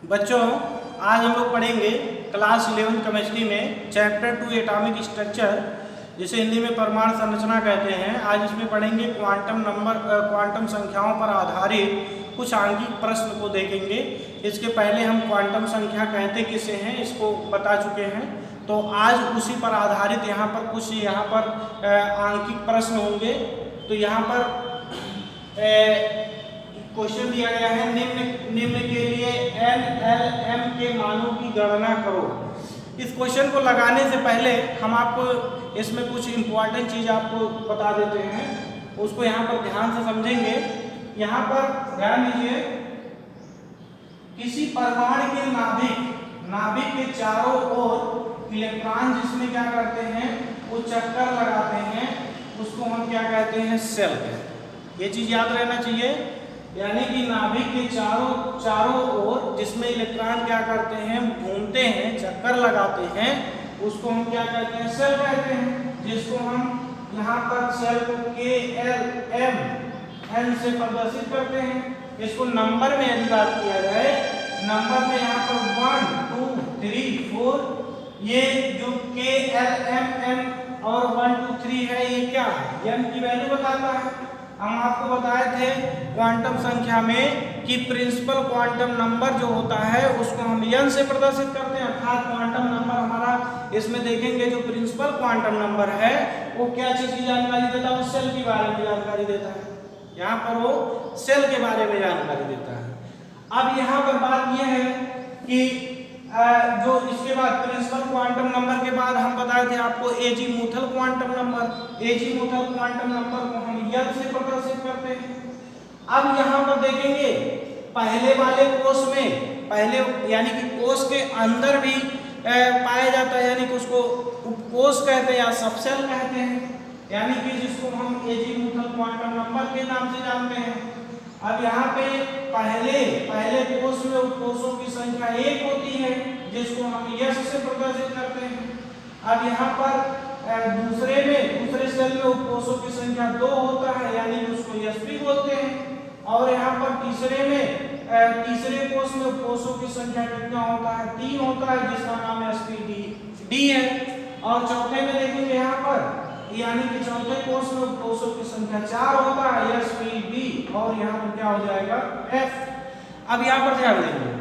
बच्चों, आज हम लोग पढ़ेंगे क्लास 11 केमिस्ट्री में चैप्टर 2 एटॉमिक स्ट्रक्चर, जिसे हिंदी में परमाणु संरचना कहते हैं। आज इसमें पढ़ेंगे क्वांटम संख्याओं पर आधारित कुछ आंगिक प्रश्न को देखेंगे। इसके पहले हम क्वांटम संख्या कहते किसे हैं इसको बता चुके हैं, तो आज उसी पर आधारित यहाँ पर कुछ आंगिक प्रश्न होंगे। तो यहाँ पर क्वेश्चन दिया गया है, निम्न के लिए NLM के मानों की गणना करो। इस क्वेश्चन को लगाने से पहले हम आपको इसमें कुछ इंपॉर्टेंट चीज आपको बता देते हैं, उसको यहाँ पर ध्यान से समझेंगे। यहाँ पर ध्यान दीजिए, किसी परमाणु के नाभिक के चारों ओर इलेक्ट्रॉन जिसमें क्या करते हैं, वो चक्कर लगाते हैं, उसको हम क्या कहते हैं, सेल कहते हैं। ये चीज याद रहना चाहिए, यानी कि नाभिक के चारों ओर जिसमें इलेक्ट्रॉन क्या करते हैं, घूमते हैं, चक्कर लगाते हैं, उसको हम क्या कहते हैं, सेल कहते हैं। जिसको हम यहाँ पर सेल को KLM से प्रदर्शित करते हैं। इसको नंबर में यदि बात किया जाए, नंबर में यहाँ पर 1 2 3 4, ये जो KLM और 1 2 3 है, ये क्या है, m की वैल्यू बताता है। हम आपको बताए थे क्वांटम संख्या में कि प्रिंसिपल क्वांटम नंबर जो होता है उसको हम n से प्रदर्शित करते हैं, अर्थात क्वांटम नंबर हमारा इसमें देखेंगे जो प्रिंसिपल क्वांटम नंबर है वो क्या चीज की जानकारी देता है, वो सेल के बारे में जानकारी देता है। यहाँ पर वो सेल के बारे में जानकारी देता है। अब यहाँ पर बात यह है कि जो इसके बाद प्रिंसिपल क्वांटम नंबर के बाद हम बताए थे आपको azimuthal quantum number. Azimuthal quantum number को हम n से प्रदर्शित करते हैं। अब यहाँ पर देखेंगे पहले वाले कोष में, यानी कि कोष के अंदर भी पाया जाता है, यानी कि उसको उपकोष कहते हैं या सबसेल कहते हैं, यानी कि जिसको हम एजीमुथल क्वांटम नंबर के नाम से जानते हैं। अब यहाँ पे पहले कोष में उपकोषों की संख्या 1 होती है, जिसको हम यश से प्रदर्शित करते हैं। अब यहाँ पर दूसरे सेल में उपकोषों की संख्या 2 होता है, यानी कि उसको sp बोलते हैं। और यहाँ पर तीसरे कोष में उपकोषों की संख्या कितना होता है, 3 होता है, जिसका नाम sp_d है। और चौथे में देखेंगे यहाँ पर, यानी कि चौथे कोष में उपकोषों की संख्या 4 होता है, sp_b, और यहाँ पर क्या हो जाएगा, f। अब यहाँ पर ध्यान देंगे,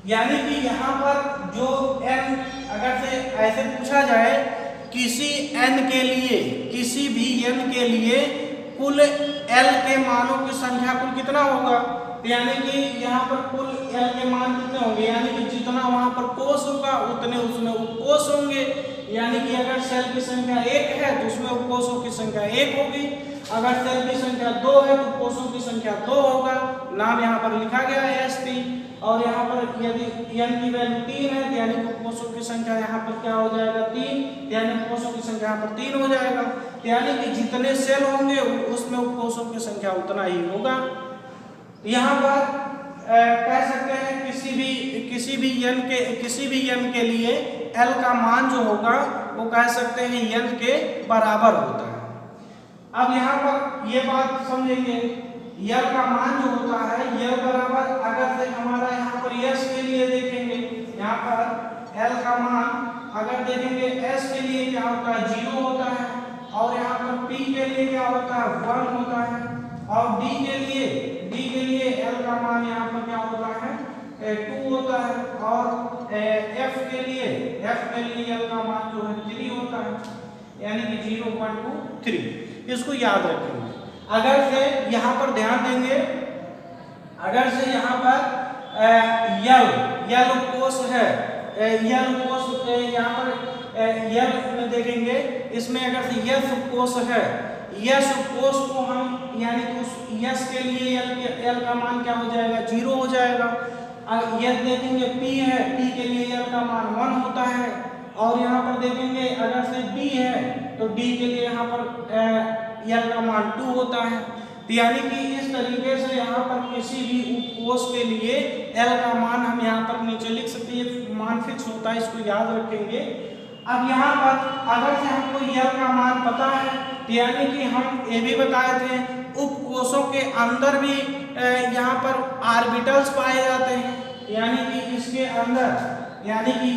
यानी कि यहाँ पर जो n, अगर से ऐसे पूछा जाए किसी भी n के लिए कुल l के मानों की संख्या कुल कितना होगा, यानी कि यहाँ पर कुल l के मान कितने होंगे, यानी कि जितना वहां पर कोष होगा उतने उसमें उपकोष होंगे। यानी कि अगर सेल की संख्या 1 है तो उसमें उपकोषों की संख्या 1 होगी, अगर सेल की संख्या 2 है तो उपकोषों की संख्या 2 होगा। नाम यहाँ पर लिखा गया है sp, और यहाँ पर यदि n की वैल्यू 3 है तो यानी उपकोषों की संख्या यहाँ पर क्या हो जाएगा, 3, यानी उपकोषों की संख्या यहाँ पर 3 हो जाएगा। यानी कि जितने सेल होंगे उसमें उपकोषों की संख्या उतना ही होगा। यहाँ पर कह सकते हैं किसी भी n के लिए l का मान जो होगा वो कह सकते हैं n के बराबर होता है। अब यहाँ पर ये बात समझेंगे, l का मान जो होता है l बराबर, अगर से हमारा यहाँ पर s के लिए देखेंगे, यहाँ पर l का मान अगर देखेंगे s के लिए क्या होता है, 0 होता है, और यहाँ पर p के लिए क्या होता है, 1 होता है, और d के लिए l का मान यहाँ पर क्या होता है, 2 होता है, और f के लिए l का मान जो है 3 होता है, यानी कि 0 1 2 3। इसको याद रखेंगे। अगर से यहाँ पर ध्यान देंगे, अगर से यहाँ पर यल उपकोष है, यल उपकोष यहाँ पर यल में देखेंगे, इसमें अगर से यस उपकोष है, यस उपकोष को हम, यानी कि उस यस के लिए यल का मान क्या हो जाएगा, 0 हो जाएगा। यदि देखेंगे p है, p के लिए यल का मान 1 होता है, और यहाँ पर देखेंगे अगर से d है तो d के लिए यहाँ पर यल का मान 2 होता है। तो यानी कि इस तरीके से यहाँ पर किसी भी उपकोष के लिए l का मान हम यहाँ पर नीचे लिख सकते हैं, मान फिक्स होता है, इसको याद रखेंगे। अब यहाँ पर अगर से हमको l का मान पता है, तो यानी कि हम ये भी बताए थे उपकोषों के अंदर भी यहाँ पर ऑर्बिटल्स पाए जाते हैं, यानी कि इसके अंदर यानी कि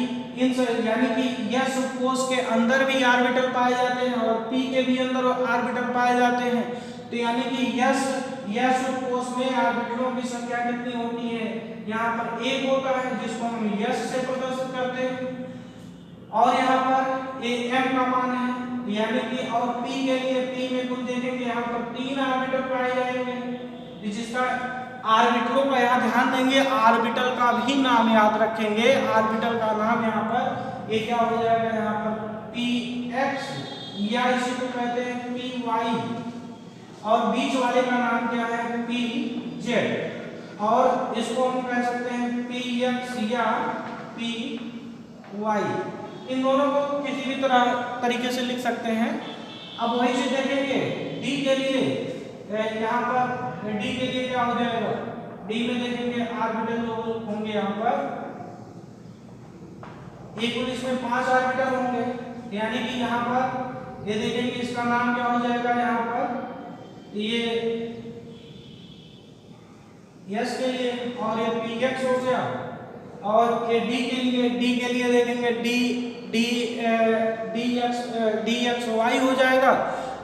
यस कोष के अंदर भी ऑर्बिटल पाए जाते हैं और पी के भी अंदर ऑर्बिटल पाए जाते हैं। तो यानी कि यस कोष में ऑर्बिटलों की संख्या कितनी होती है, यहाँ पर एक होता है जिसको हम यस से प्रदर्शित करते हैं और यहाँ पर ए एम का मान है यानी कि और पी के लिए पी में कुल देखेंगे यहाँ पर 3 ऑर्बिटल पाए जाएंगे जिसका ऑर्बिटलों का यहाँ ध्यान देंगे, ऑर्बिटल का भी नाम याद रखेंगे। ऑर्बिटल का नाम यहाँ पर ये क्या हो जाएगा, यहाँ पर पी एक्स या इसी को कहते हैं पी वाई और बीच वाले का नाम क्या है पी जेड और इसको हम कह सकते हैं पी एक्स या पी वाई। इन दोनों को किसी भी तरह तरीके से लिख सकते हैं। अब वही चीज देखेंगे डी के लिए, यहाँ पर डी के लिए क्या हो जाएगा, डी में देखेंगे ऑर्बिटल जो होंगे यहाँ पर कुल इसमें 5 ऑर्बिटल होंगे यानी कि यहाँ पर ये देखेंगे इसका नाम क्या हो जाएगा, यहाँ पर ये यस के लिए और ये पी एक्स हो गया और ये डी के लिए देखेंगे डी एक्स वाई हो जाएगा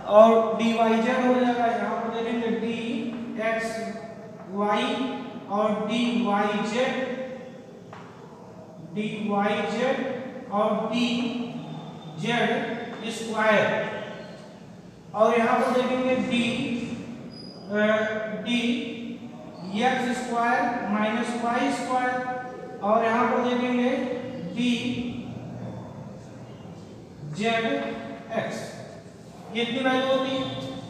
और डी वाई जेड हो जाएगा। यहाँ पर देखेंगे डी एक्स वाई और डी वाई जेड और डी जेड स्क्वायर और यहाँ पर देखेंगे d x square minus y square और यहाँ पर देखेंगे डी जेड एक्स। ये इतनी वैल्यू होती है।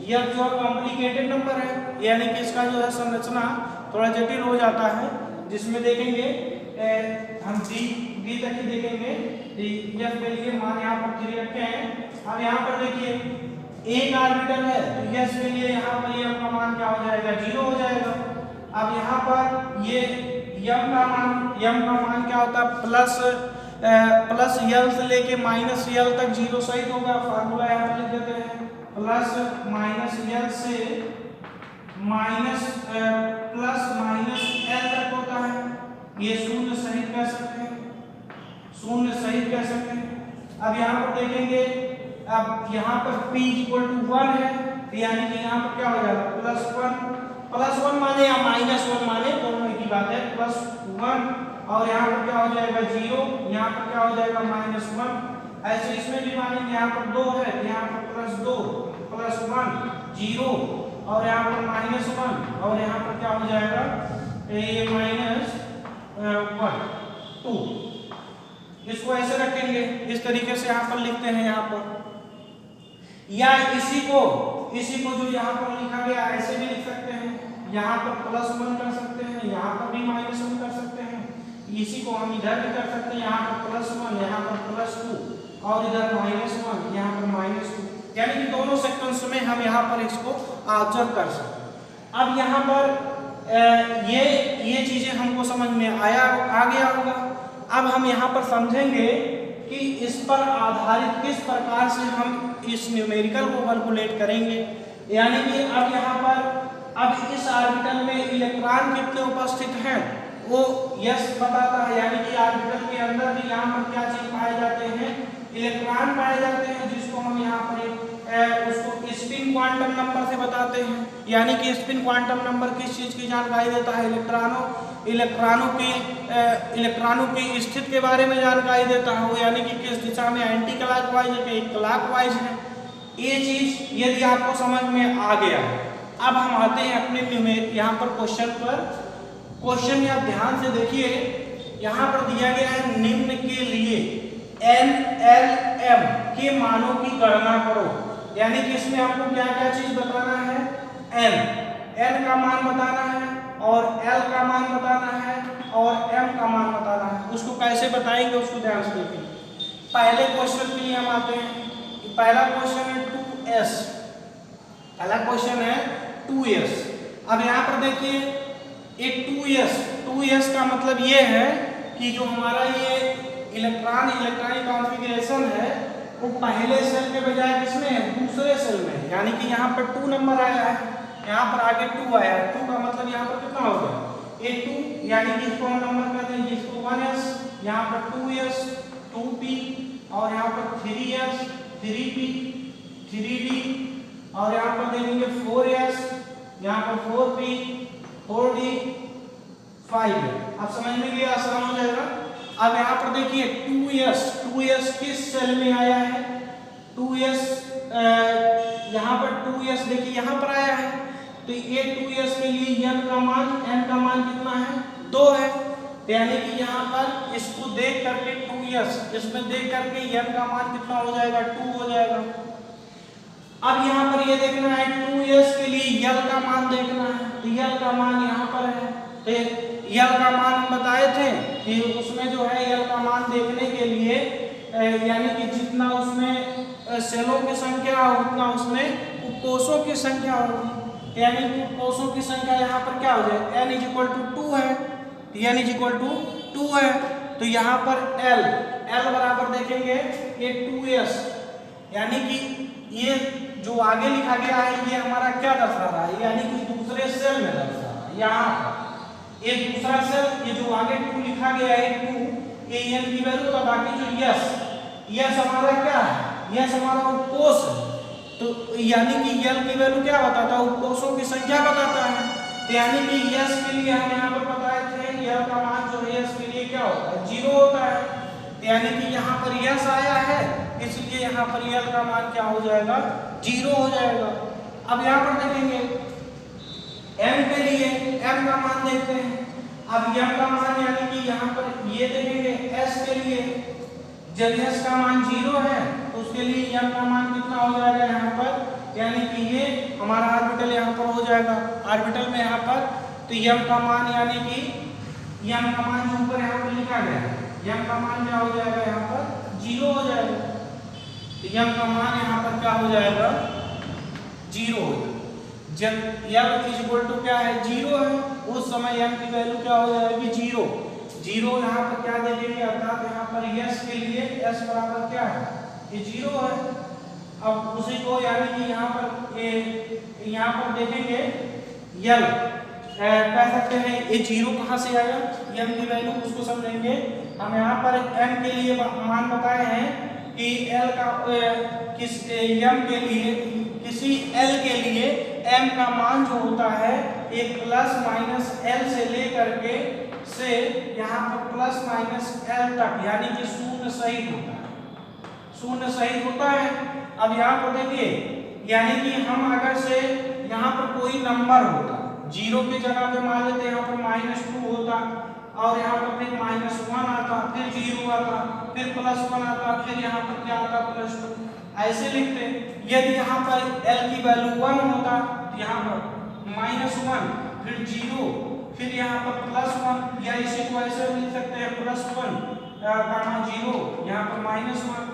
यह जो कॉम्प्लिकेटेड नंबर है यानी कि इसका जो है संरचना थोड़ा जटिल हो जाता है जिसमें देखेंगे हम डी तक ही देखेंगे। यस के लिए मान यहाँ पर 3 रखे हैं। अब यहाँ पर देखिए एक ऑर्बिटल है तो यस के लिए यहाँ पर एम का मान क्या हो जाएगा, 0 हो जाएगा। अब यहाँ पर ये एम का मान क्या होता है, प्लस यल से लेके माइनस यल तक 0 सहित होगा। फार्मूला यहाँ पर लिख देते हैं प्लस माइनस यल से प्लस माइनस एल तक होता है। ये शून्य सहित कह सकते हैं, अब यहाँ पर देखेंगे, अब यहाँ पर p इक्वल टू 1 है तो यानी कि यहाँ पर क्या हो जाएगा प्लस 1 माने या माइनस 1 माने दोनों एक ही बात है, प्लस 1 और यहाँ पर क्या हो जाएगा 0, यहाँ पर क्या हो जाएगा -1। ऐसे इसमें भी मानेंगे यहाँ पर 2 है तो यहाँ पर +2 +1 0 और यहाँ पर -1 और यहाँ पर क्या हो जाएगा ये -1 2। इसको ऐसे रखेंगे, इस तरीके से यहाँ पर लिखते हैं यहाँ पर, या इसी को जो यहाँ पर लिखा गया ऐसे भी लिख सकते हैं। यहाँ पर +1 कर सकते हैं, यहाँ पर भी -1 कर सकते हैं, इसी को हम इधर भी कर सकते हैं। यहाँ पर +1 यहाँ पर +2 और इधर -1 यहाँ पर -2, यानी कि दोनों सेक्शंस में हम यहाँ पर इसको ऑब्जर्व कर सकते हैं। अब यहाँ पर ये चीजें हमको समझ में आ गया होगा। अब हम यहाँ पर समझेंगे कि इस पर आधारित किस प्रकार से हम इस न्यूमेरिकल को कैलकुलेट करेंगे। यानी कि अब यहाँ पर इस ऑर्बिटल में इलेक्ट्रॉन कितने उपस्थित हैं वो यस बताता है, यानी कि ऑर्बिटल के अंदर भी यहाँ पर क्या चीज पाए जाते हैं, इलेक्ट्रॉन पाए जाते हैं, जिसको हम यहाँ पर उसको स्पिन क्वांटम नंबर से बताते हैं। यानी कि स्पिन क्वांटम नंबर किस चीज की जानकारी देता है, इलेक्ट्रॉनों की स्थिति के बारे में जानकारी देता है, यानी कि किस दिशा में एंटी क्लॉकवाइज है कि क्लॉकवाइज है। ये चीज यदि आपको समझ में आ गया, अब हम आते हैं अपने यहाँ पर क्वेश्चन या ध्यान से देखिए, यहाँ पर दिया गया है निम्न के लिए NLM के मानों की गणना करो। यानी कि इसमें आपको क्या क्या चीज बताना है, N का मान बताना है और L का मान बताना है और M का मान बताना है। उसको कैसे बताएंगे उसको ध्यान से देखिए। पहले क्वेश्चन के लिए हम आते हैं। पहला क्वेश्चन है 2s, पहला क्वेश्चन है 2s। अब यहाँ पर देखिए एक 2s का मतलब ये है कि जो हमारा ये इलेक्ट्रॉनिक कॉन्फ़िगरेशन है वो पहले सेल के बजाय किसमें है, दूसरे सेल में। यानी कि यहाँ पर 2 नंबर आया है, यहाँ पर आगे 2 आया है। 2 का मतलब यहाँ पर कितना हो गया, A2, यानी कि इसको हम नंबर कर देंगे, इसको 1s, यहाँ पर 2s 2p, और यहाँ पर 3s 3p 3d, और यहाँ पर देखेंगे 4s, यहाँ पर 4p 4d 5। अब समझ में गया, आसान हो जाएगा। अब यहाँ पर देखिए 2s किस सेल में आया है, 2s यहाँ पर 2s देखिए यहाँ पर आया है, तो ये 2s के लिए n का मान कितना है, 2 है, यानी कि यहाँ पर इसको देख करके 2s, इसमें देख करके n का मान कितना हो जाएगा, 2 हो जाएगा। अब यहाँ पर ये देखना है 2s के लिए l का मान देखना है, तो l का मान यहाँ पर है, तो l का मान हम बताए थे कि उसमें जो है l का मान देखने के लिए यानी कि जितना उसमें सेलों की संख्या उतना उसमें उपकोषों की संख्या होगी, यानी कि उपकोषों की संख्या यहाँ पर क्या हो जाए, n = 2 है, n = 2 है, तो यहाँ पर l बराबर देखेंगे ये 2s, यानी कि ये जो आगे लिखा गया है ये हमारा क्या दर्शा रहा है, यानी कि दूसरे सेल में दर्शा रहा है। यहाँ पर ये दूसरा सेल, ये जो आगे 2 लिखा गया है 2, ये n की वैल्यू, तो बाकी जो यस हमारा क्या है, यस हमारा उपकोष है, तो यानी कि l की वैल्यू क्या बताता है, उपकोषों की संख्या बताता है, तो यानी कि यस के लिए हम यहाँ पर बताए थे l का मान जो है यस के लिए क्या होता है, 0 होता है, तो यानी कि यहाँ पर यस आया है, इसलिए यहाँ पर l का मान क्या हो जाएगा, 0 हो जाएगा। अब यहाँ पर देखेंगे m के लिए m का मान देखते हैं, अब m का मान यानी कि यहाँ पर ये देखेंगे s के लिए, जब s का मान 0 है तो उसके लिए m का मान कितना हो जाएगा यहाँ पर, यानी कि ये हमारा ऑर्बिटल यहाँ पर हो जाएगा, ऑर्बिटल में यहाँ पर, तो m का मान यानी कि m का मान जो ऊपर यहाँ पर लिखा गया है, m का मान क्या हो जाएगा यहाँ पर 0 हो जाएगा, तो m का मान यहाँ पर क्या हो जाएगा, 0 हो जाएगा। जब m क्या है, 0 है, उस समय m की वैल्यू क्या हो जाएगी, 0 यहाँ पर क्या देखेंगे, अर्थात यहाँ पर s के लिए s बराबर क्या है, ये 0 है। अब उसी को यानी कि यहाँ पर देखेंगे l कह सकते हैं ये 0 कहाँ से आया, m की वैल्यू उसको समझेंगे हम। यहाँ पर m के लिए मान बताए हैं कि l का m के लिए, किसी l के लिए m का मान जो होता है एक प्लस माइनस l से लेकर के से यहाँ पर प्लस माइनस l तक, यानी कि शून्य सहित होता है, शून्य सहित होता है। अब यहाँ पर देखिए, यानी कि हम अगर से यहाँ पर कोई नंबर होता, 0 की जगह पे मान लेते यहाँ पर -2 होता, और यहाँ पर फिर -1 आता, फिर 0 आता, फिर +1 आता, फिर यहाँ पर क्या आता, +2, ऐसे लिखते। यदि यहाँ पर l की वैल्यू 1 होता, यहाँ पर -1, फिर 0, फिर यहाँ पर +1, या इसी को ऐसे लिख सकते हैं +1, 0, यहाँ पर -1,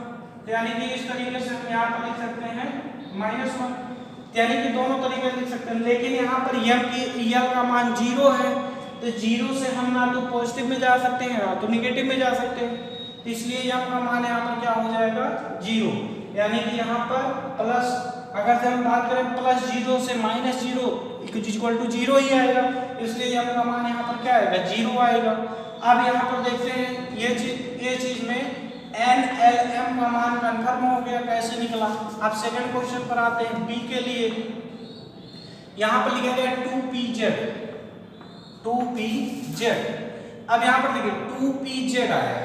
यानी कि इस तरीके से हम यहाँ पर लिख सकते हैं -1, यानी कि दोनों तरीके से लिख सकते हैं। लेकिन यहाँ पर l का मान 0 है, तो 0 से हम ना तो पॉजिटिव में जा सकते हैं ना तो निगेटिव में जा सकते हैं, इसलिए m का मान यहाँ पर क्या हो जाएगा, 0, यानी कि यहाँ पर प्लस, अगर से हम बात करें +0 से -0 0 ही आएगा, इसलिए m का मान यहाँ पर क्या आएगा, 0 आएगा। अब यहाँ पर देखते हैं ये चीज में NLM का मान कंफर्म हो गया, कैसे निकला। अब सेकंड क्वेश्चन पर आते हैं, बी के लिए यहाँ पर लिखा गया 2pz। अब यहाँ पर देखिए 2pz आया है,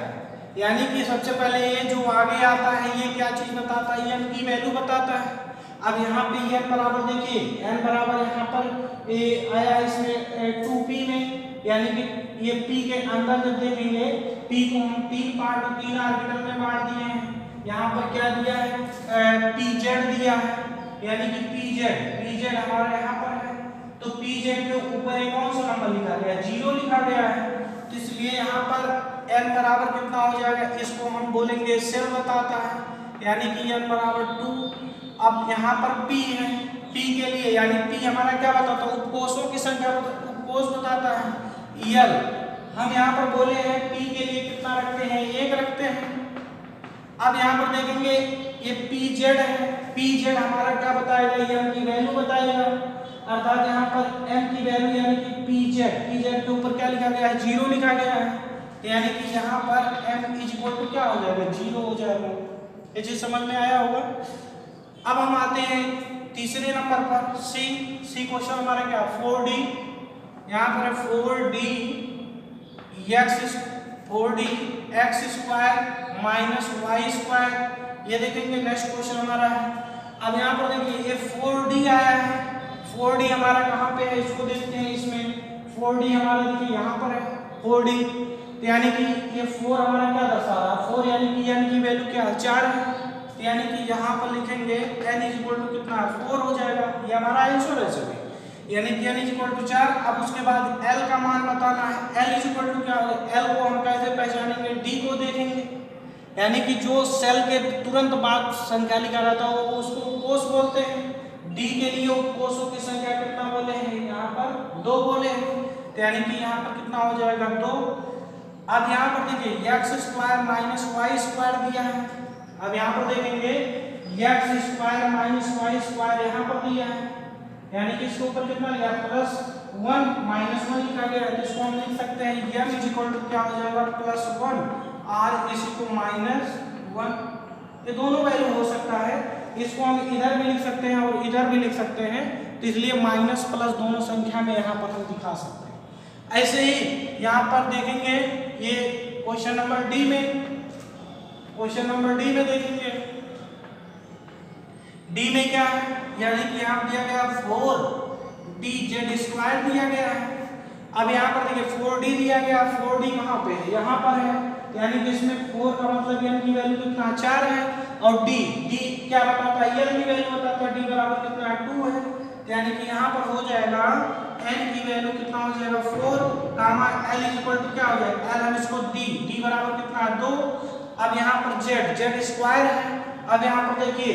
यानी कि सबसे पहले ये जो आगे आता है ये क्या चीज बताता है, n की वैल्यू बताता है। अब यहाँ पे n बराबर देखिए, n बराबर यहाँ पर ये आया इसमें 2p में, यानी कि ये p के अंदर जब देखेंगे p को हम 3 पार्ट 3 ऑर्बिटल में बांट दिए हैं। यहाँ पर क्या दिया है, pz दिया है, यानी कि pz हमारा यहाँ पर है, तो pz के ऊपर एक कौन सा नंबर लिखा गया, 0 लिखा गया है, तो इसलिए यहाँ पर n बराबर कितना हो जाएगा, इसको हम बोलेंगे सेल बताता है, यानी कि n बराबर 2। अब यहाँ पर p है, p के लिए यानी p हमारा क्या बताता है, उपकोषों की संख्या, उपकोष बताता है। l हम यहाँ पर बोले हैं p के लिए कितना रखते हैं, 1 रखते हैं। अब यहाँ पर देखेंगे ये pz है, pz हमारा क्या बताएगा, m की वैल्यू बताएगा। अर्थात यहाँ पर m की वैल्यू यानी कि pz के ऊपर क्या लिखा गया है, 0 लिखा गया है, यानी कि यहाँ पर m इज इक्वल टू क्या हो जाएगा, 0 हो जाएगा। ये चीज समझ में आया होगा। अब हम आते हैं तीसरे नंबर पर, सी क्वेश्चन हमारा क्या, 4d, यहाँ पर है 4d x square minus y square. ये देखेंगे नेक्स्ट क्वेश्चन हमारा है। अब यहाँ पर देखिए ये 4d आया है, 4d हमारा कहाँ पे है, इसको देखते हैं। इसमें 4d हमारा देखिए यहाँ पर है 4d, यानी कि ये 4 हमारा क्या दर्शा रहा है, 4 यानी कि n की वैल्यू क्या है, 4 है, यानी कि यहाँ पर लिखेंगे n इज इक्वल टू कितना है, 4 हो जाएगा। ये हमारा आंसर है सभी, यानी कि n इज इक्वल टू 4। अब उसके बाद l का मान बताना है, l इज इक्वल टू क्या होगा, l को हम कैसे पहचानेंगे, d को देखेंगे, यानी कि जो सेल के तुरंत बाद संख्या लिखा रहता है वो उसको कोष बोलते हैं। d के लिए कोषों की संख्या कितना बोले हैं, यहाँ पर 2 बोले हैं, यानी कि यहाँ पर कितना हो जाएगा, 2। अब यहाँ पर देखिए x square minus y square दिया है। अब यहाँ पर देखेंगे x square minus y square यहाँ पर दिया है, यानी कि इसके ऊपर कितना लिया, प्लस 1 माइनस 1 लिखा गया है, तो इसको हम लिख सकते हैं m इज इक्वल टू क्या हो जाएगा, plus 1 r is equal minus 1। ये दोनों वैल्यू हो सकता है, इसको हम इधर भी लिख सकते हैं और इधर भी लिख सकते हैं, तो इसलिए माइनस प्लस दोनों संख्या में यहाँ पर हम दिखा सकते हैं। ऐसे ही यहाँ पर देखेंगे ये क्वेश्चन नंबर डी में, क्वेश्चन नंबर डी में देखेंगे, डी में क्या है, यानी कि यहाँ दिया गया 4dz स्क्वायर दिया गया है। अब यहाँ पर देखिए 4d दिया गया, 4d कहाँ पे है, यहाँ पर है, यानी कि इसमें 4 का मतलब n की वैल्यू कितना 4 है, और d क्या बताता है, n की वैल्यू बताता है, d बराबर कितना 2 है, यानी कि यहाँ पर हो जाएगा n की वैल्यू कितना हो जाएगा 4, gamma l is equal to क्या हो जाएगा, l हम इसको d बराबर कितना है 2। अब यहाँ पर z स्क्वायर है। अब यहाँ पर देखिए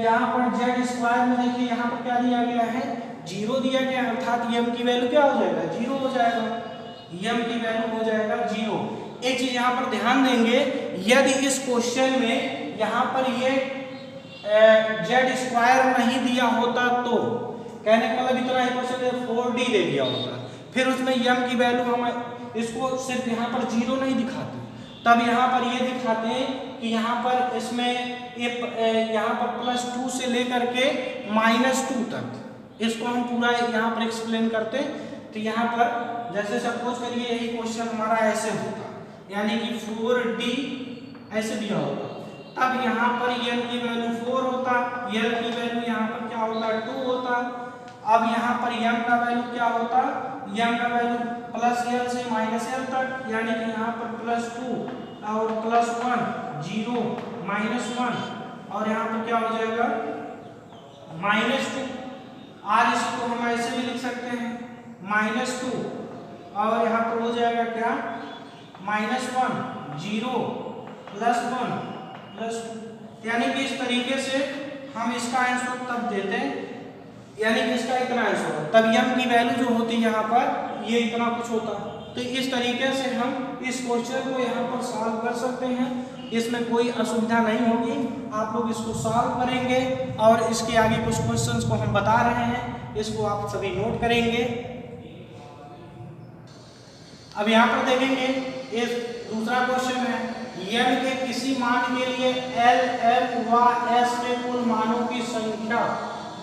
यहाँ पर z स्क्वायर में देखिए यहाँ पर क्या दिया गया है, 0 दिया गया है, अर्थात m की वैल्यू क्या हो जाएगा, 0 हो जाएगा, m की वैल्यू हो जाएगा 0। एक चीज यहाँ पर ध्यान देंगे, यदि इस क्वेश्चन में यहाँ पर ये z स्क्वायर नहीं दिया होता तो कहने का मतलब इतना ही क्वेश्चन 4d दे दिया होता, फिर उसमें m की वैल्यू हम इसको सिर्फ यहाँ पर 0 नहीं दिखाते, तब यहाँ पर ये दिखाते हैं कि यहाँ पर इसमें यहाँ पर +2 से लेकर के -2 तक, इसको हम पूरा यहाँ पर एक्सप्लेन करते। तो यहाँ पर जैसे सपोज करिए यही क्वेश्चन हमारा ऐसे होता, यानी कि 4d ऐसे दिया होता, तब यहाँ पर n की वैल्यू 4 होता, l की वैल्यू यहाँ पर क्या होता 2 होता। अब यहाँ पर m का वैल्यू क्या होता, m का वैल्यू +l से -l तक, यानी कि यहाँ पर +2 और +1 0 -1, और यहाँ पर क्या हो जाएगा -2, r इसको हम ऐसे भी लिख सकते हैं -2, और यहाँ पर हो जाएगा क्या -1 0 +1 +2, यानी कि इस तरीके से हम इसका आंसर तब देते हैं, यानी कि इसका इतना आंसर होता, तब m की वैल्यू जो होती है यहाँ पर ये इतना कुछ होता। तो इस तरीके से हम इस क्वेश्चन को यहाँ पर सॉल्व कर सकते हैं, इसमें कोई असुविधा नहीं होगी, आप लोग इसको सॉल्व करेंगे और इसके आगे कुछ क्वेश्चंस को हम बता रहे हैं, इसको आप सभी नोट करेंगे। अब यहाँ पर देखेंगे एक दूसरा क्वेश्चन है, n के किसी मान के लिए l m व s के कुल मानों की संख्या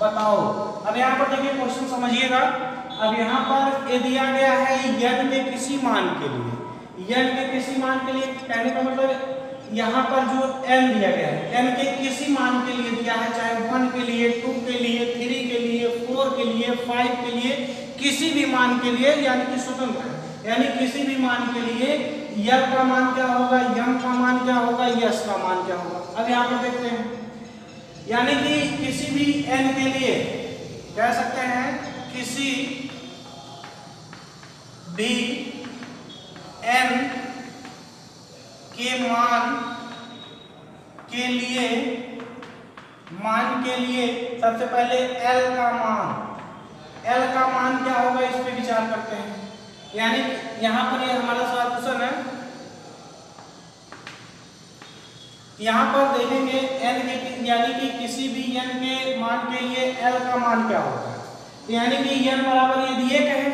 बताओ। अब यहाँ पर देखिए क्वेश्चन समझिएगा। अब यहाँ पर ये दिया गया है n के किसी मान के लिए, n के किसी मान के लिए कहने का मतलब यहाँ पर जो n दिया गया है n के किसी मान के लिए दिया है, चाहे 1 के लिए, 2 के लिए, 3 के लिए, 4 के लिए, 5 के लिए, किसी भी मान के लिए, यानी कि स्वतंत्र है, यानी किसी भी मान के लिए l का मान क्या होगा, m का मान क्या होगा, s का मान क्या होगा। अब यहाँ पर देखते हैं, यानी कि किसी भी n के लिए कह सकते हैं किसी भी n के मान के लिए सबसे पहले l का मान क्या होगा, इस पे विचार करते हैं। यानी यहाँ पर ये हमारा सॉल्यूशन है, यहाँ पर देखेंगे n के, यानी कि किसी भी n के मान के लिए l का मान क्या होगा, तो यानी कि n बराबर यदि 1 है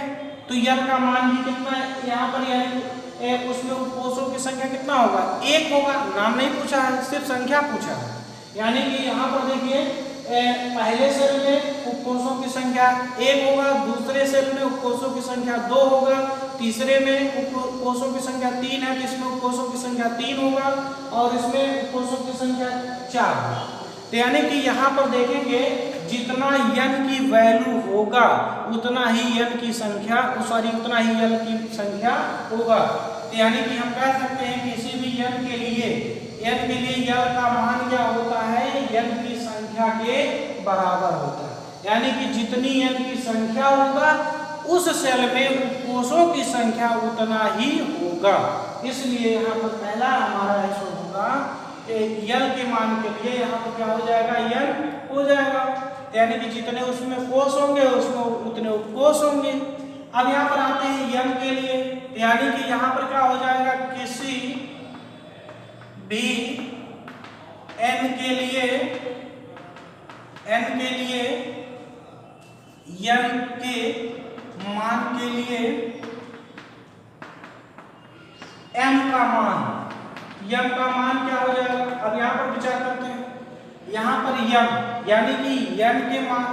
तो n का मान भी कितना है यहाँ पर, यानी उसमें उपकोषों की संख्या कितना होगा, 1 होगा। नाम नहीं पूछा है, सिर्फ संख्या पूछा है। यानी कि यहाँ पर देखिए पहले सेल में उपकोषों की संख्या 1 होगा, दूसरे सेल में उपकोषों की संख्या 2 होगा, तीसरे में उपकोषों की संख्या 3 है तो इसमें उपकोषों की संख्या 3 होगा और इसमें उपकोषों की संख्या 4 होगा। तो यानी कि यहाँ पर देखेंगे जितना n की वैल्यू होगा उतना ही n की संख्या उतना ही n की संख्या होगा। तो यानी कि हम कह सकते हैं किसी भी n के लिए n का मान क्या होता है, n की संख्या के बराबर होता है। यानी कि जितनी n की संख्या होगा उस सेल में उपकोषों की संख्या उतना ही होगा। इसलिए यहाँ पर पहला हमारा आंसर होगा n के मान के लिए यहाँ पर क्या हो जाएगा, n हो जाएगा। यानी कि जितने उसमें कोष होंगे उसमें उतने उपकोष होंगे। अब यहाँ पर आते हैं n के लिए, यानी कि यहाँ पर क्या हो जाएगा, किसी भी n के लिए n के मान के लिए m का मान क्या हो जाएगा। अब यहाँ पर विचार करते हैं, यहाँ पर m यानी कि n के मान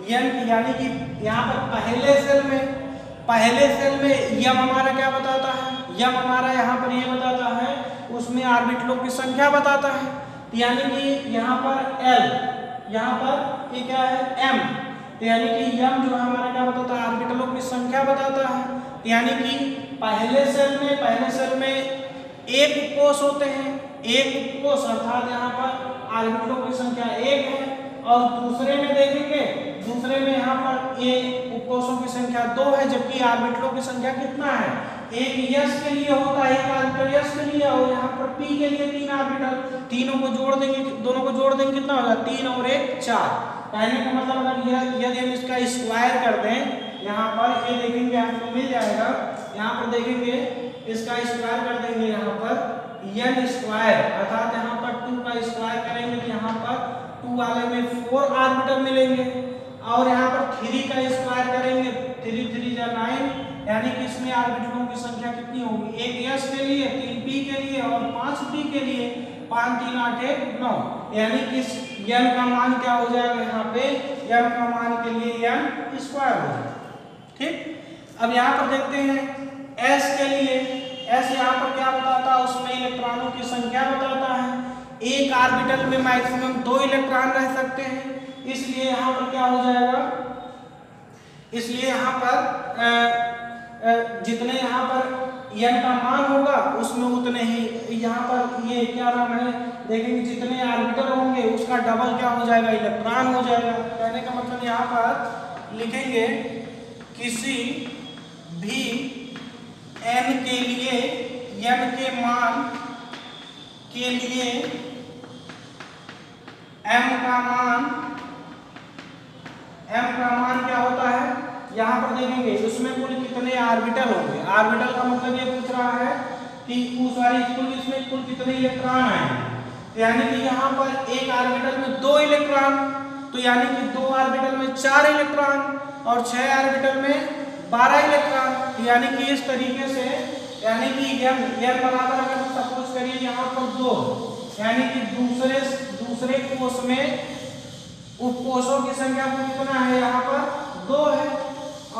यानी कि यहाँ पर पहले सेल में m हमारा क्या बताता है, m हमारा यहाँ पर ये बताता है उसमें ऑर्बिटलों की संख्या बताता है। यानी कि यहाँ पर L, यहाँ पर ये क्या है m, तो यानी कि m जो हमारा क्या बताता है, ऑर्बिटलों की संख्या बताता है। यानी कि पहले सेल में एक उपकोष होते हैं, एक उपकोष अर्थात यहाँ पर ऑर्बिटलों की संख्या 1 है और दूसरे में देखेंगे, दूसरे में यहाँ पर ये उपकोषों की संख्या 2 है, जबकि ऑर्बिटलों की संख्या कितना है, एक s के लिए होता है, एक ऑर्बिटल s के लिए और यहाँ पर p के लिए 3 ऑर्बिटल, तीनों को जोड़ देंगे, दोनों को जोड़ देंगे कितना होगा, 3 और 1 4। कहने का मतलब अगर यदि हम इसका स्क्वायर कर दें, यहाँ पर ये देखेंगे आपको मिल जाएगा, यहाँ पर देखेंगे इसका स्क्वायर कर देंगे, यहाँ पर n स्क्वायर अर्थात यहाँ पर 2 का स्क्वायर करेंगे तो यहाँ पर 2 वाले में 4 ऑर्बिटल मिलेंगे और यहाँ पर 3 का स्क्वायर करेंगे 3 3 जा 9, यानी कि इसमें ऑर्बिटलों की संख्या कितनी होगी, एक s के लिए, 3 p के लिए और 5 p के लिए, 5 3 8 1 9, यानी कि n का मान क्या हो जाएगा, यहाँ पे n का मान के लिए n स्क्वायर हो जाएगा। ठीक, अब यहाँ पर देखते हैं s के लिए, s यहाँ पर क्या बताता है, उसमें इलेक्ट्रॉनों की संख्या बताता है। एक ऑर्बिटल में मैक्सिमम 2 इलेक्ट्रॉन रह सकते हैं, इसलिए यहाँ पर क्या हो जाएगा, इसलिए यहाँ पर जितने यहाँ पर n का मान होगा उसमें उतने ही यहाँ पर ये क्या नाम है, देखेंगे जितने ऑर्बिटल होंगे उसका डबल क्या हो जाएगा, इलेक्ट्रॉन हो जाएगा। कहने का मतलब यहाँ पर लिखेंगे किसी भी n के लिए, n के मान के लिए m का मान क्या होता है, यहाँ पर देखेंगे उसमें कुल कितने ऑर्बिटल होंगे। ऑर्बिटल का मतलब ये पूछ रहा है कि इसमें कुल कितने इलेक्ट्रॉन आएंगे, यानी कि यहाँ पर एक ऑर्बिटल में 2 इलेक्ट्रॉन, तो यानी कि 2 ऑर्बिटल में 4 इलेक्ट्रॉन और 6 ऑर्बिटल में 12 इलेक्ट्रॉन, यानी कि इस तरीके से, यानी कि n बराबर अगर सपोज करिए यहाँ पर 2, यानी कि दूसरे कोष में उपकोषों की संख्या कितना है, यहाँ पर 2 है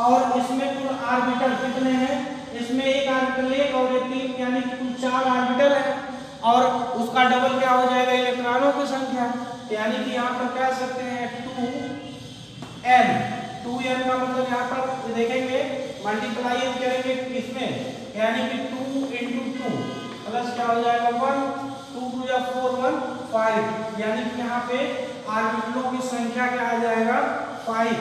और इसमें कुल ऑर्बिटल कितने हैं, इसमें एक ऑर्बिटल 1 और 3, यानी कि कुल 4 ऑर्बिटल है और उसका डबल क्या हो जाएगा, इलेक्ट्रॉनों की संख्या। यानी कि यहाँ पर कह सकते हैं 2n का मतलब यहाँ पर देखेंगे मल्टीप्लाई करेंगे इसमें, यानी कि 2 × 2 प्लस क्या हो जाएगा 1, 2 2 या 4 1 5, यानी कि यहाँ पे ऑर्बिटलों की संख्या क्या आ जाएगा 5।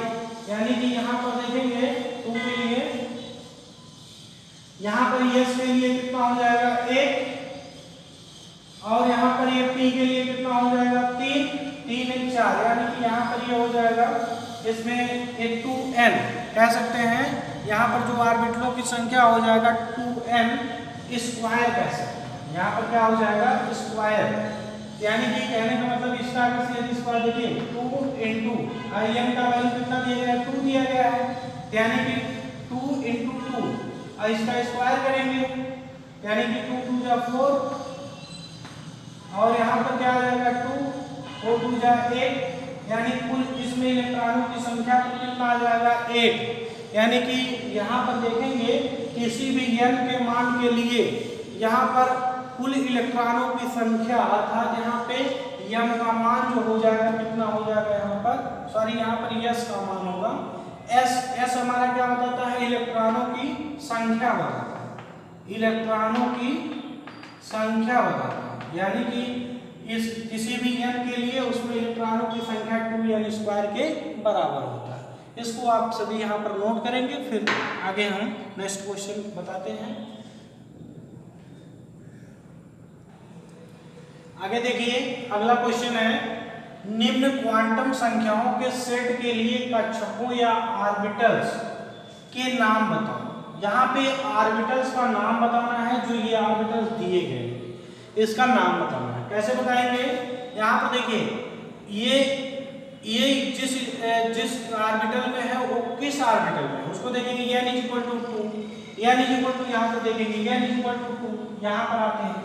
यानी कि यहाँ पर देखेंगे 2 के लिए, यहाँ पर s के लिए कितना हो जाएगा 1 और यहाँ पर ये p के लिए कितना हो जाएगा 3 3 1 4, यानी कि यहाँ पर ये हो जाएगा इसमें एक 2n कह सकते हैं, यहाँ पर जो ऑर्बिटलों की संख्या हो जाएगा 2n स्क्वायर कह सकते हैं, यहाँ पर क्या हो जाएगा स्क्वायर। यानी कि कहने का मतलब इसका अगर सेज स्क्वायर देखिए 2 इंटू m का वैल्यू कितना दिया गया है 2 दिया गया है, यानी कि 2 इंटू 2 और इसका स्क्वायर करेंगे यानी कि 2 2 जा 4 और यहाँ पर क्या आ जाएगा 2 4 2 जा 8 यानी कुल इसमें इलेक्ट्रॉनों की संख्या कितना आ जाएगा 8। यानी कि यहाँ पर देखेंगे किसी भी n के मान के लिए यहाँ पर कुल इलेक्ट्रॉनों की संख्या अर्थात यहाँ पे m का मान जो हो जाएगा कितना हो जाएगा यहाँ पर सॉरी यहाँ पर s का मान होगा s हमारा क्या बताता है इलेक्ट्रॉनों की संख्या बताता है, इलेक्ट्रॉनों की संख्या बताता है। यानी कि इस किसी भी n के लिए उसमें इलेक्ट्रॉनों की संख्या 2n² के बराबर होता है। इसको आप सभी यहाँ पर नोट करेंगे, फिर आगे हम नेक्स्ट क्वेश्चन बताते हैं। आगे देखिए अगला क्वेश्चन है निम्न क्वांटम संख्याओं के सेट के लिए कक्षकों या ऑर्बिटल्स के नाम बताओ। यहाँ पे ऑर्बिटल्स का नाम बताना है, जो ये ऑर्बिटल्स दिए गए इसका नाम बताना है। कैसे बताएंगे, यहाँ पर देखिए ये जिस ऑर्बिटल में है वो किस ऑर्बिटल में है उसको देखेंगे n = 2 n = यहाँ पर देखेंगे n = 2 यहाँ पर आते हैं।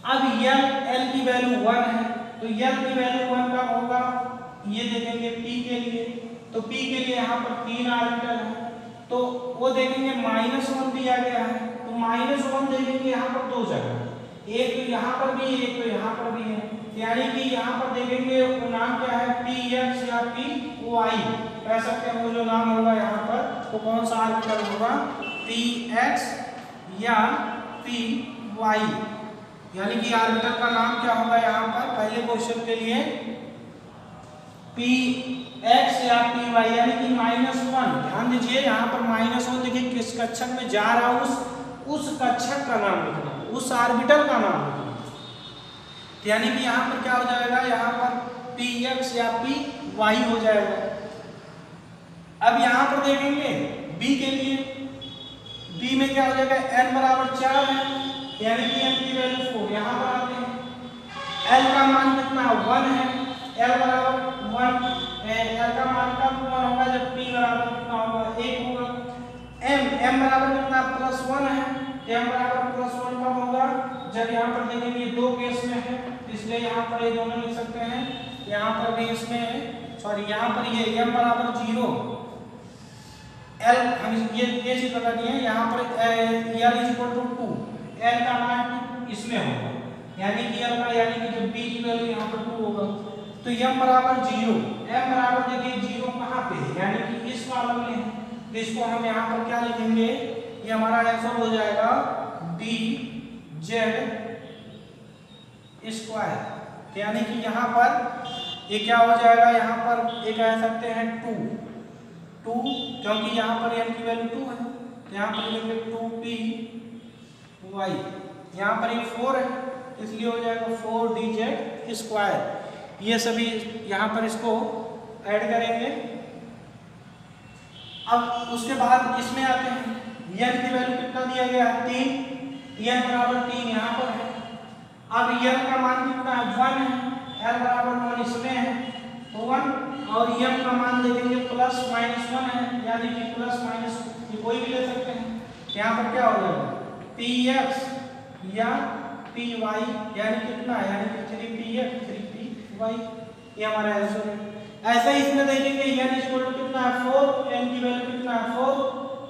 अब l की वैल्यू 1 है तो l की वैल्यू 1 का होगा ये देखेंगे p के लिए, तो p के लिए यहाँ पर 3 ऑर्बिटल है तो वो देखेंगे -1 दिया गया है तो -1 देखेंगे यहाँ पर 2 जगह, एक तो यहाँ पर भी है एक तो यहाँ पर भी है, यानी कि यहाँ पर देखेंगे वो नाम क्या है px या py कह सकते हैं। वो जो नाम होगा यहाँ पर वो कौन सा ऑर्बिटल होगा px या py, यानी कि ऑर्बिटल का नाम क्या होगा यहाँ पर पहले क्वेश्चन के लिए px या py यानी कि -1। ध्यान दीजिए यहाँ पर -1 देखिए किस कक्षक में जा रहा है उस कक्षक का नाम लिखना, उस ऑर्बिटल का नाम लिखना। यानी कि यहाँ पर क्या हो जाएगा यहाँ पर px या py हो जाएगा। अब यहाँ पर देखेंगे b के लिए, b में क्या हो जाएगा n = 4 है यानी कि n की वैल्यू 4। यहाँ पर आते हैं l का मान कितना 1 है, l = 1 l का मान कब 1 होगा जब p बराबर कितना होगा 1 होगा। m बराबर कितना +1 है, m बराबर +1 कब होगा जब यहाँ पर देखेंगे 2 केस में है इसलिए यहाँ पर ये दोनों लिख सकते हैं, यहाँ पर भी इसमें सॉरी यहाँ पर ये m = 0 l हम ये चीज बता दी है। यहाँ पर l = 2 l का मान 2 इसमें होगा यानी कि l का यानी कि जब b की वैल्यू यहाँ पर 2 होगा तो m = 0, m बराबर देखिए 0 कहाँ पे है यानी कि इस कॉलम में है तो इसको हम यहाँ पर क्या लिखेंगे ये हमारा आंसर हो जाएगा dz² यानी कि यहाँ पर ये क्या हो जाएगा यहाँ पर ये कह सकते हैं 2 क्योंकि यहाँ पर n की वैल्यू 2 है तो यहाँ पर लिखेंगे 2py, यहाँ पर ये 4 है इसलिए हो जाएगा 4dz²। ये सभी यहाँ पर इसको ऐड करेंगे। अब उसके बाद इसमें आते हैं n की वैल्यू कितना दिया गया है 3, n = 3 यहाँ पर है। अब n का मान कितना है 1 है, l = 1 इसमें है तो 1 और m का मान देखेंगे +-1 है यानी कि +- कोई भी ले सकते हैं। यहाँ पर क्या हो जाएगा px या py यानी कितना है यानी कि 3px 3py, ये हमारा आंसर है। ऐसे ही इसमें देखेंगे n = कितना है 4, n की वैल्यू कितना है 4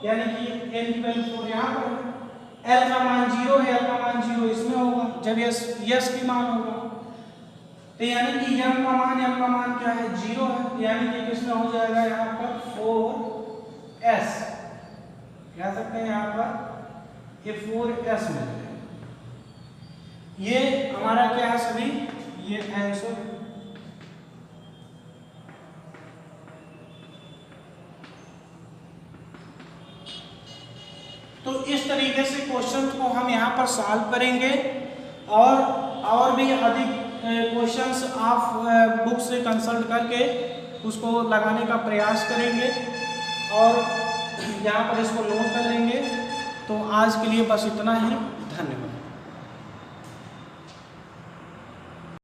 यानी कि n की वैल्यू 4 यहाँ पर, l का मान 0 है, l का मान 0 इसमें होगा जब s की मान होगा तो यानी कि m का मान क्या है 0 है यानी कि किसमें हो जाएगा यहाँ पर 4s कह सकते हैं यहाँ पर ये 4s में है। ये हमारा क्या है सभी ये आंसर है। तो इस तरीके से क्वेश्चन को हम यहाँ पर सॉल्व करेंगे और भी अधिक क्वेश्चंस आप बुक से कंसल्ट करके उसको लगाने का प्रयास करेंगे और यहाँ पर इसको नोट कर लेंगे। तो आज के लिए बस इतना ही।